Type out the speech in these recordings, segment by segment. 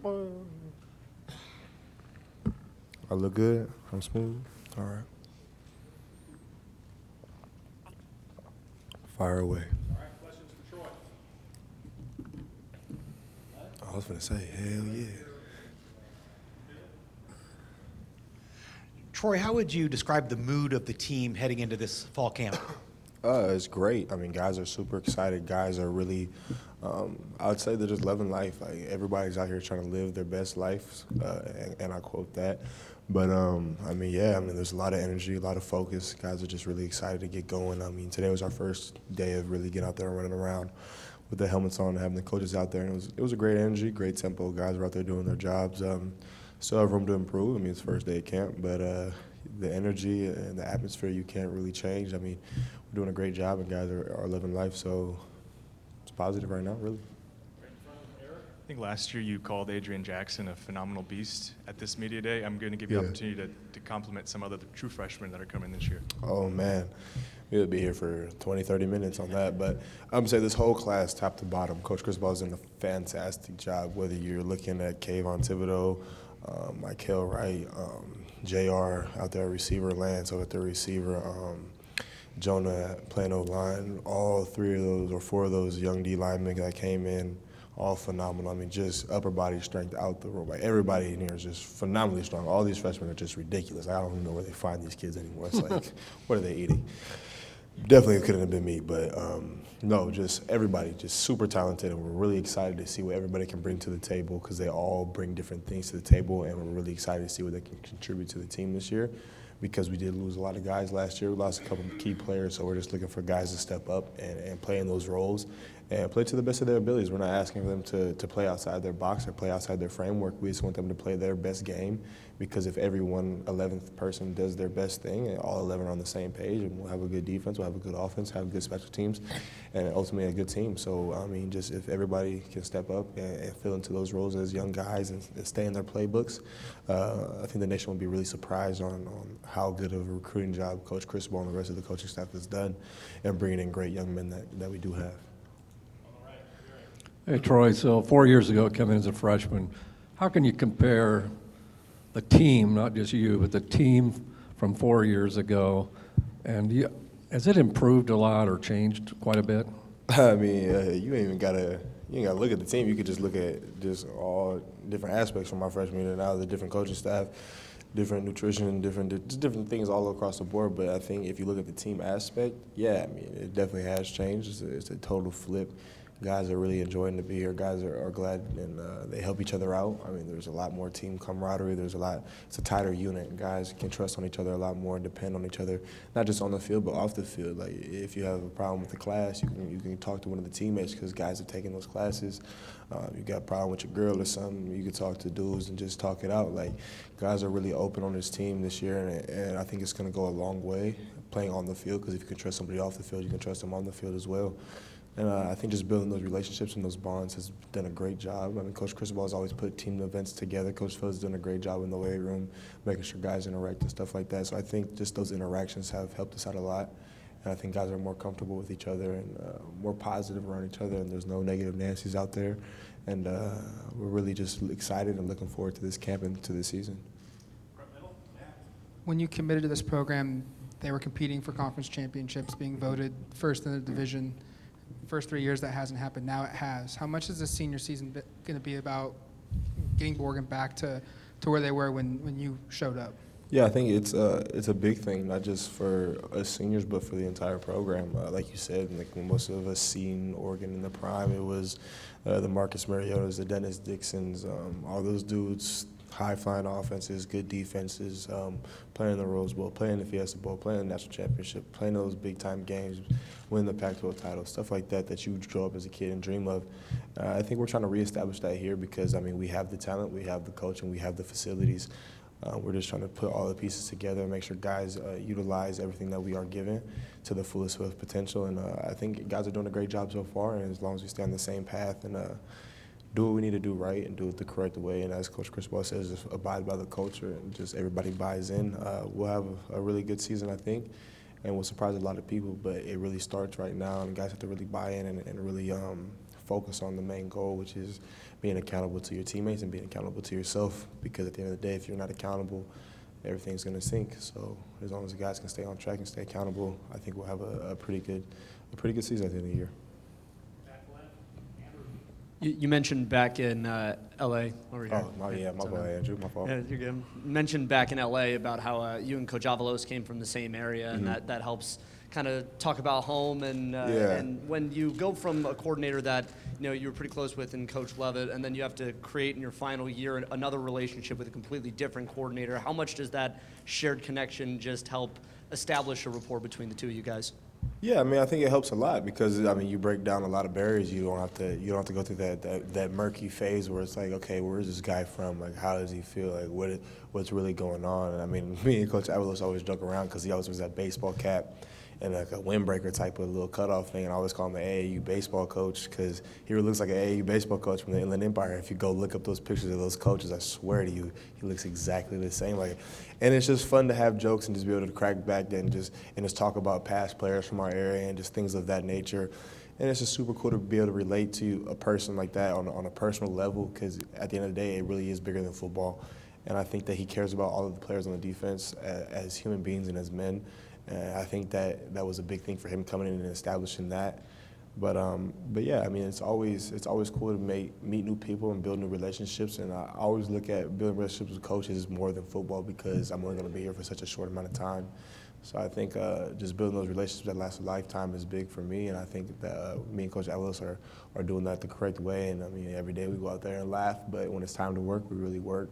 I look good. I'm smooth. All right. Fire away. All right, questions for Troy. I was gonna say, hell yeah. Troy, how would you describe the mood of the team heading into this fall camp? It's great. I mean, guys are super excited. Guys are really, I would say they're just loving life. Like everybody's out here trying to live their best life, and I quote that. But I mean, yeah. I mean, there's a lot of energy, a lot of focus. Guys are just really excited to get going. I mean, today was our first day of really getting out there and running around with the helmets on, and having the coaches out there, and it was a great energy, great tempo. Guys were out there doing their jobs. Still have room to improve. I mean, it's first day of camp, but the energy and the atmosphere you can't really change. I mean, we're doing a great job, and guys are living life, so it's positive right now, really. I think last year you called Adrian Jackson a phenomenal beast at this media day. I'm going to give you the opportunity to compliment some other true freshmen that are coming this year. Oh, man. We'll be here for 20, 30 minutes on that. But I'm going to say this whole class, top to bottom, Coach Cristobal's done a fantastic job, whether you're looking at Kayvon Thibodeau, Michael Wright, JR out there, receiver, Lance out there, receiver, Jonah playing O-line. All three of those or four of those young D linemen that came in, all phenomenal. I mean, just upper body strength out the room. Like, everybody in here is just phenomenally strong. All these freshmen are just ridiculous. I don't even know where they find these kids anymore. It's like, what are they eating? Definitely couldn't have been me, but no, just everybody, just super talented, and we're really excited to see what everybody can bring to the table because they all bring different things to the table, and we're really excited to see what they can contribute to the team this year because we did lose a lot of guys last year. We lost a couple of key players, so we're just looking for guys to step up and play in those roles and play to the best of their abilities. We're not asking for them to play outside their box or play outside their framework. We just want them to play their best game because if every 11th person does their best thing and all 11 are on the same page, and we'll have a good defense, we'll have a good offense, have good special teams, and ultimately a good team. So, I mean, just if everybody can step up and fill into those roles as young guys and stay in their playbooks, I think the nation will be really surprised on how good of a recruiting job Coach Cristobal and the rest of the coaching staff has done and bringing in great young men that we do have. Hey, Troy, so 4 years ago, coming as a freshman, how can you compare the team, not just you, but the team from 4 years ago, and has it improved a lot or changed quite a bit? I mean, you ain't gotta look at the team. You could just look at just all different aspects from my freshman year to now, the different coaching staff, different nutrition, just different things all across the board. But I think if you look at the team aspect, yeah, I mean, it definitely has changed. It's a total flip. Guys are really enjoying to be here. Guys are glad, and they help each other out. I mean, there's a lot more team camaraderie. It's a tighter unit. Guys can trust on each other a lot more and depend on each other, not just on the field, but off the field. Like, if you have a problem with the class, you can talk to one of the teammates because guys have taken those classes. You got a problem with your girl or something, you can talk to dudes and just talk it out. Like, guys are really open on this team this year, and I think it's going to go a long way playing on the field because if you can trust somebody off the field, you can trust them on the field as well. And I think just building those relationships and those bonds has done a great job. I mean, Coach Cristobal has always put team events together. Coach Phil's done a great job in the weight room, making sure guys interact and stuff like that. So I think just those interactions have helped us out a lot. And I think guys are more comfortable with each other and more positive around each other, and there's no negative Nancy's out there. And we're really just excited and looking forward to this camp and to this season. When you committed to this program, they were competing for conference championships, being voted first in the division. First 3 years that hasn't happened. Now it has. How much is the senior season going to be about getting Oregon back to where they were when you showed up? Yeah, I think it's a big thing, not just for us seniors, but for the entire program. Like you said, like when most of us seen Oregon in the prime, it was the Marcus Mariotas, the Dennis Dixons, all those dudes, high-flying offenses, good defenses, playing the Rose Bowl, playing the Fiesta Bowl, playing the National Championship, playing those big-time games, winning the Pac-12 title, stuff like that you grow up as a kid and dream of. I think we're trying to reestablish that here because, I mean, we have the talent, we have the coaching, we have the facilities. We're just trying to put all the pieces together and make sure guys utilize everything that we are given to the fullest of potential. And I think guys are doing a great job so far, and as long as we stay on the same path and do what we need to do right and do it the correct way. And as Coach Cristobal says, just abide by the culture and just everybody buys in. We'll have a really good season, I think, and we'll surprise a lot of people. But it really starts right now, and guys have to really buy in and really focus on the main goal, which is being accountable to your teammates and being accountable to yourself, because at the end of the day, if you're not accountable, everything's going to sink. So as long as the guys can stay on track and stay accountable, I think we'll have a pretty good season at the end of the year. You mentioned back in L.A. over here. Oh, yeah, my bad, Andrew, my fault. Yeah, you're good. You mentioned back in L.A. about how you and Coach Avalos came from the same area, and that helps kind of talk about home. And when you go from a coordinator that you were pretty close with in Coach Levitt, and then you have to create in your final year another relationship with a completely different coordinator, how much does that shared connection just help establish a rapport between the two of you guys? Yeah, I mean, I think it helps a lot because you break down a lot of barriers. You don't have to go through that murky phase where it's like, okay, where's this guy from? Like, how does he feel? Like, what's really going on? And I mean, me and Coach Avalos always joke around because he always wears that baseball cap and like a windbreaker type of little cutoff thing. And I always call him the AAU baseball coach because he really looks like an AAU baseball coach from the Inland Empire. If you go look up those pictures of those coaches, I swear to you, he looks exactly the same. And it's just fun to have jokes and just be able to crack back and just talk about past players from our area and just things of that nature. And it's just super cool to be able to relate to a person like that on a personal level, because at the end of the day, it really is bigger than football. And I think that he cares about all of the players on the defense as human beings and as men. And I think that was a big thing for him coming in and establishing that. But yeah, I mean, it's always cool to meet new people and build new relationships. And I always look at building relationships with coaches as more than football, because I'm only going to be here for such a short amount of time. So I think just building those relationships that last a lifetime is big for me. And I think that me and Coach Avalos are doing that the correct way. And I mean, every day we go out there and laugh, but when it's time to work, we really work.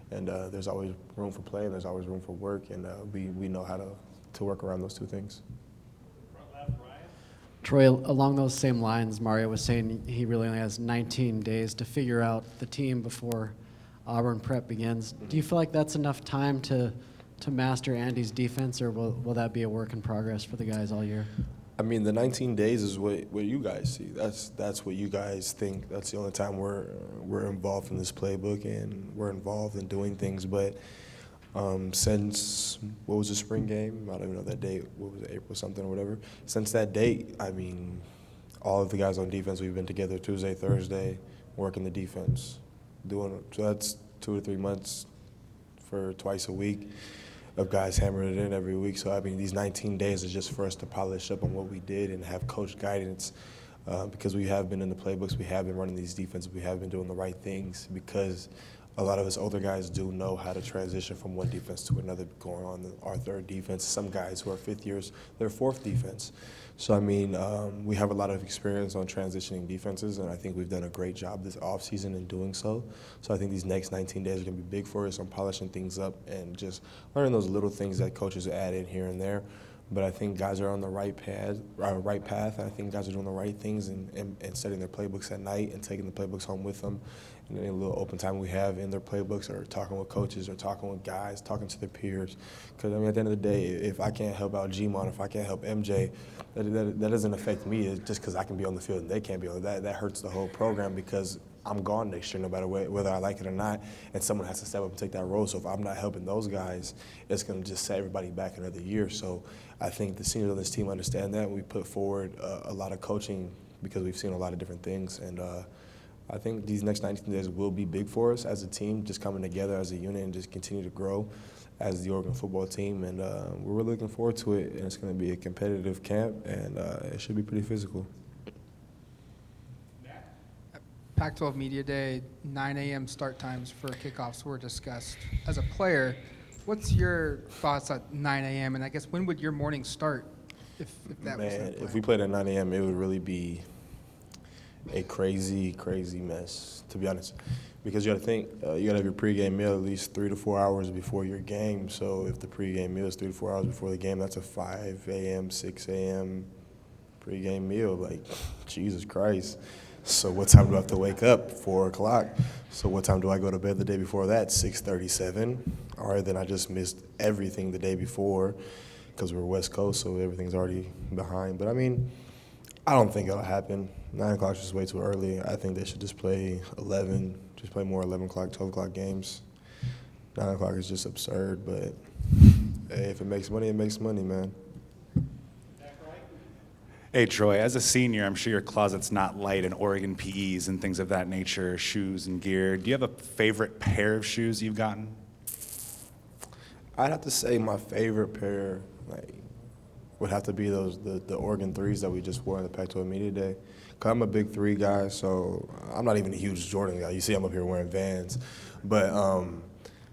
And there's always room for play and there's always room for work. And we know how to work around those two things. Troy, along those same lines, Mario was saying he really only has 19 days to figure out the team before Auburn prep begins. Do you feel like that's enough time to master Andy's defense, or will that be a work in progress for the guys all year? I mean, the 19 days is what you guys see. That's what you guys think. That's the only time we're involved in this playbook and we're involved in doing things. But since, what was the spring game? I don't even know that date. What was it, April something or whatever? Since that date, I mean, all of the guys on defense, we've been together Tuesday, Thursday, working the defense. So that's 2 to 3 months for twice a week of guys hammering it in every week. So, I mean, these 19 days is just for us to polish up on what we did and have coach guidance, because we have been in the playbooks, we have been running these defenses, we have been doing the right things, because a lot of us older guys do know how to transition from one defense to another, going on our third defense. Some guys who are fifth years, their fourth defense. So, I mean, we have a lot of experience on transitioning defenses, and I think we've done a great job this offseason in doing so. So I think these next 19 days are going to be big for us on polishing things up and just learning those little things that coaches add in here and there. But I think guys are on the right path. I think guys are doing the right things and studying their playbooks at night and taking the playbooks home with them. And any little open time we have in their playbooks, or talking with coaches, or talking with guys, talking to their peers. Because, I mean, at the end of the day, if I can't help out G-Mon, if I can't help MJ, that doesn't affect me. It's just because I can be on the field and they can't be on that. That hurts the whole program, because I'm gone next year no matter whether I like it or not, and someone has to step up and take that role. So if I'm not helping those guys, it's going to just set everybody back another year. So I think the seniors on this team understand that. We put forward a lot of coaching because we've seen a lot of different things. And I think these next 19 days will be big for us as a team, just coming together as a unit and just continue to grow as the Oregon football team. And we're really looking forward to it, and it's going to be a competitive camp, and it should be pretty physical. Pac-12 Media Day, 9 a.m. start times for kickoffs were discussed. As a player, what's your thoughts at 9 a.m.? And I guess when would your morning start if that was the plan? If we played at 9 a.m., it would really be a crazy, crazy mess, to be honest. Because you got to think, you got to have your pregame meal at least 3 to 4 hours before your game. So if the pregame meal is 3 to 4 hours before the game, that's a 5 a.m., 6 a.m. pregame meal. Like, Jesus Christ. So what time do I have to wake up? 4 o'clock. So what time do I go to bed the day before that? 6:37. All right, then I just missed everything the day before because we're West Coast, so everything's already behind. But, I mean, I don't think it'll happen. 9 o'clock is just way too early. I think they should just play 11, just play more 11 o'clock, 12 o'clock games. 9 o'clock is just absurd, but hey, if it makes money, it makes money, man. Hey, Troy, as a senior, I'm sure your closet's not light in Oregon PEs and things of that nature, shoes and gear. Do you have a favorite pair of shoes you've gotten? I'd have to say my favorite pair, would have to be the Oregon 3s that we just wore in the Pac-12 Media Day. Cause I'm a big 3 guy, so I'm not even a huge Jordan guy. You see I'm up here wearing Vans. But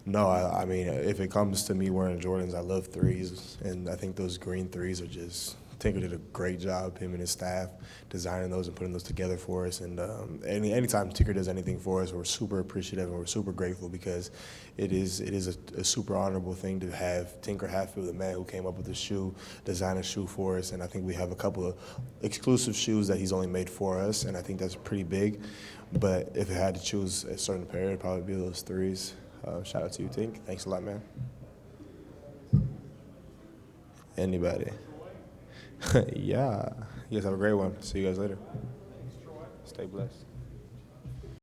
no, I mean, if it comes to me wearing Jordans, I love 3s. And I think those green 3s are just, Tinker did a great job, him and his staff, designing those and putting those together for us. And anytime Tinker does anything for us, we're super appreciative and we're super grateful because it is a super honorable thing to have Tinker Hatfield, the man who came up with the shoe, design a shoe for us. And I think we have a couple of exclusive shoes that he's only made for us, and I think that's pretty big. But if I had to choose a certain pair, it'd probably be those 3s. Shout out to you, Tink. Thanks a lot, man. Anybody? Yeah. You guys have a great one. See you guys later. Stay blessed.